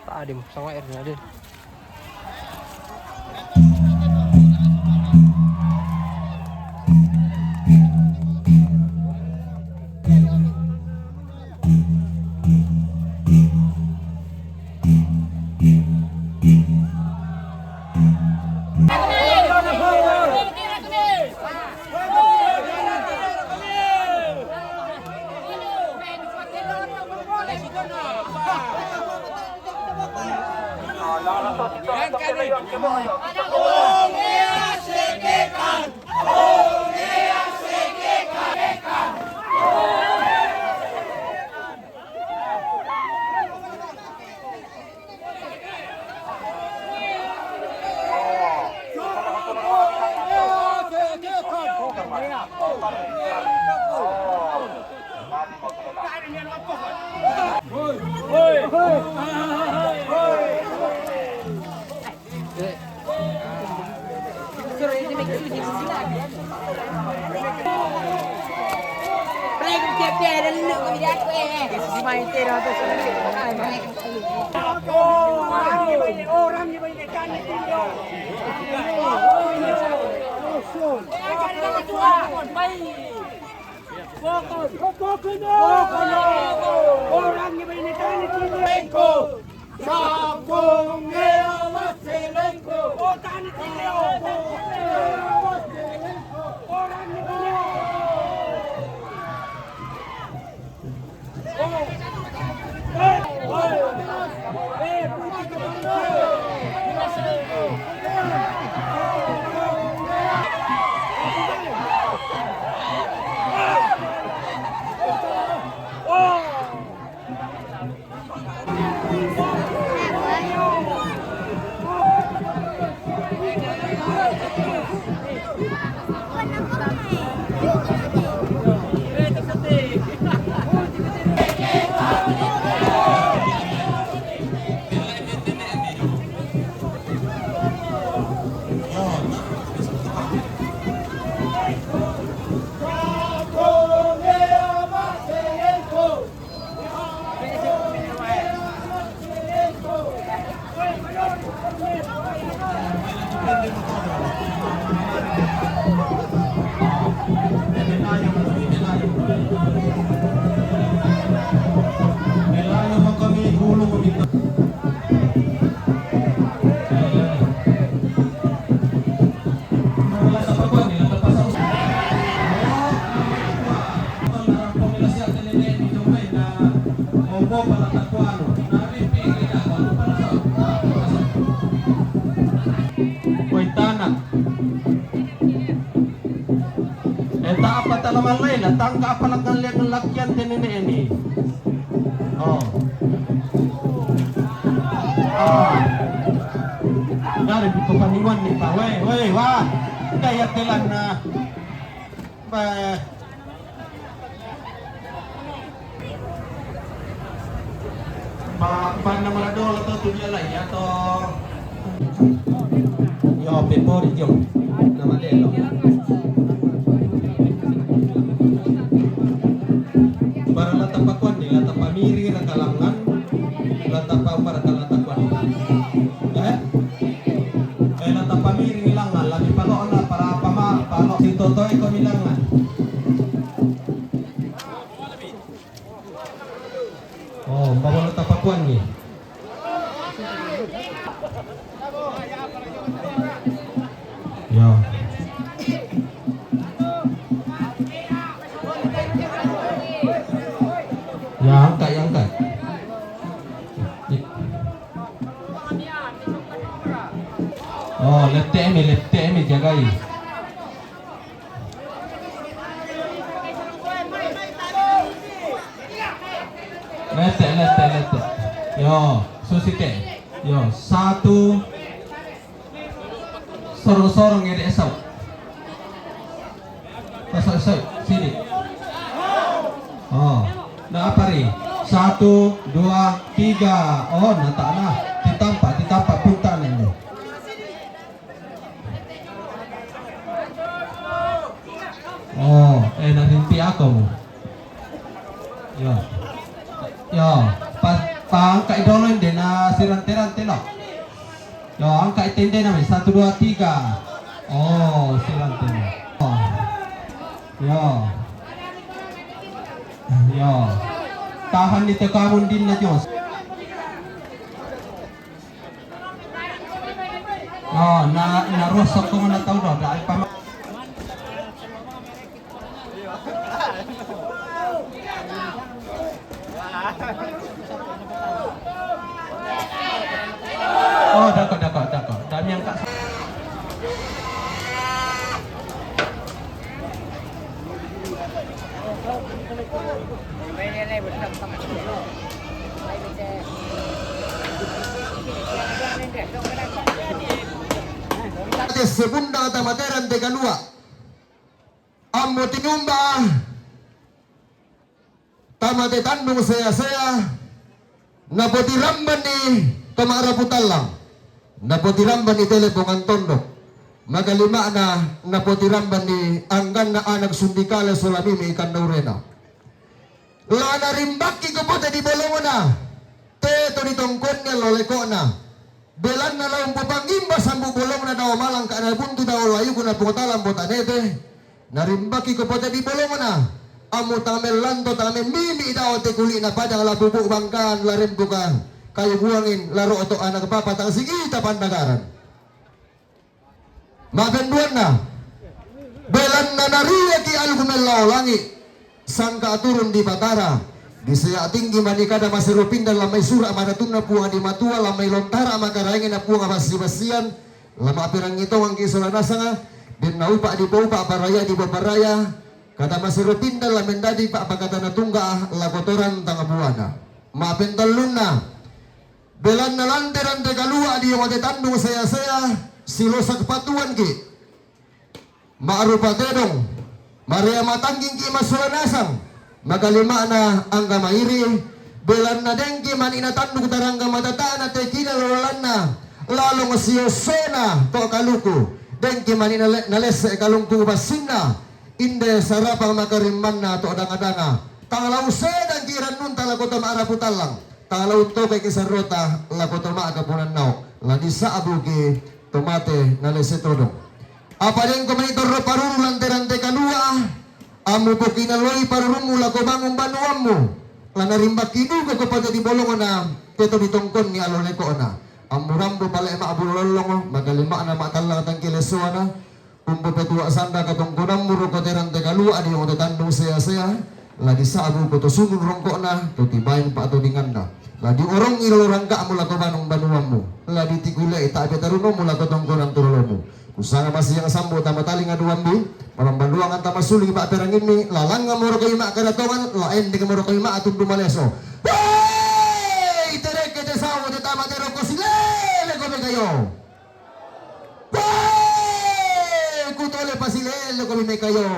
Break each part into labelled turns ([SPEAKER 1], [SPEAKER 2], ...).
[SPEAKER 1] Tadi sama airnya deh.
[SPEAKER 2] Tangga apalagang lihat ng lakyan din ini. Oh. Dari di paniwan ni pa. Weh, wah. Kaya telan na pa na maladol to tubyalay ato. Yo pepori yo. Namadelo. Para lata pakuan nila tapamiri na kalangan lata pa para kalata kwan. Lata pa miring ilangan, lagi palo na para palo si Totoy ko nilangan. Oh, bawa lata pa kwan ni. Ya. Ya, angkat, ya angkat. Oh, left TM jagai. Left. Yo, susite. Yo, satu. Sorong-sorong ngeri esau. Esau, sini. Oh, nah apa ri? 1, 2, 3. Oh, nata na. Ditampak puntan ini. Oh, narinti ako mo. Yo, angka idolon din na sirante-rante lo. Yo, angka itende namin 1, 2, 3. Oh, sirante mo. Oh. Yo. Tahan nito kamun din na Diyos. Oh, narosok ko na tao do dahil pa. Oh, dako. Dami yang kak.
[SPEAKER 1] Segunda tamateran de kalua ammo tinumba tamate tandung saya napoti ramban ni kamara putalang napoti ramban ni telepongan tondo magalima na napoti ramban ni anggan na anak sundikala sulamimi ikan daurena lana rimbaki ko po di bolongo na teto di tongkon niya loleko na belan na lang pupangimba sambu bolong na daw malang ka na buntu daw layu kuna pungtalang botanete narimbaki ko pota di bolong na amu tamel lanto tamel mimi daw te kuli na padang labubuk bangkan larim bukan kayu buangin laro oto anak papa tang sigita pandagaran mabenduan na belan na nariya ki algumelaw langi sangka turun di batara di saya tinggi manikada masih rupin dan lamai surah mana tuna puang di matua lamai lontara maka raingin na puang basi-basian lama pirang itu angki solana sanga din naupa di baupa paraya di baparaya kata masih rupin dan lamen tadi pak kata na tungga lakotoran tanga buana maafin taluna belan na lanteran te kalua di yang tandung saya silosak patuan ki maarupa tedong Maria matangging ki masulanasang magalima na ang gamairi belan na dengki man inatandog tarang gamatata na tekina lololan na lalong siyosona to kaluku dengki man inales kalungku basina inde sarapang makarimman na to adang-adanga tangalaw sedang kiran nun talakoto maaraputalang tangalaw to kay kisarota lakoto maagapunan nao ladi sa abugi tomate nalesetodong apa din komenitor paruru lanterante kalua amu ko kinaloy parurumu lako bangung banuammu lana rimbak kidu ko pada di bolongan na teto ditongkon ni alone ko na amu rambo pala ema abulolong magalima na matalang tang kilesuana umpo petua sanda katongkonam muro ko terante kalua di yung tandung saya lagi sabu ko to sunun rongko na to tibayin pa ato dinganda ladi orong ilorang ka amu lako banung banuammu ladi tigule ita abetaruno mu lako tongkonan turolomu usanga masih yang sambo tamatali ngaduambi marang ang tamasuli pa perangin mi lalang nga moro kayo makaratongan lain di ka moro kayo maatun dumaleso wey tereke te sawo te tamatero ko silele ko me kayo wey kutole pa silele ko me kayo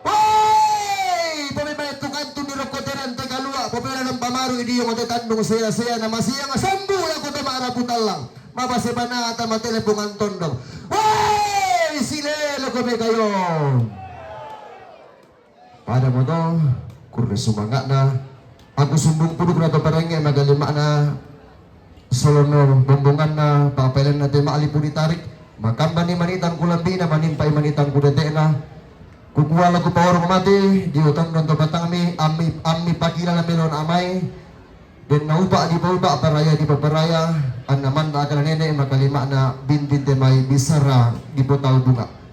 [SPEAKER 1] wey pamimay tukanto ni rokoteran te kalua popera ng pamaru idi yung tandong saya na masiyang sambo lang ko tamaraputal lang mabase ba na tamatelepongan tondong wey silele ko me kayo pada mo to kurne sumanga na ako sumbong pudok na to parang nga no bumbungan na papalan natin maalipun itarik makamba ni manitang kulambi na manimpay manitang kudate na kukuha lang ko pawar mamati di utang nung tabatang ami pakila na melon amay din naupa di paupa paraya di paparaya an naman na akan nene makalima na bin may bisara di putaw bunga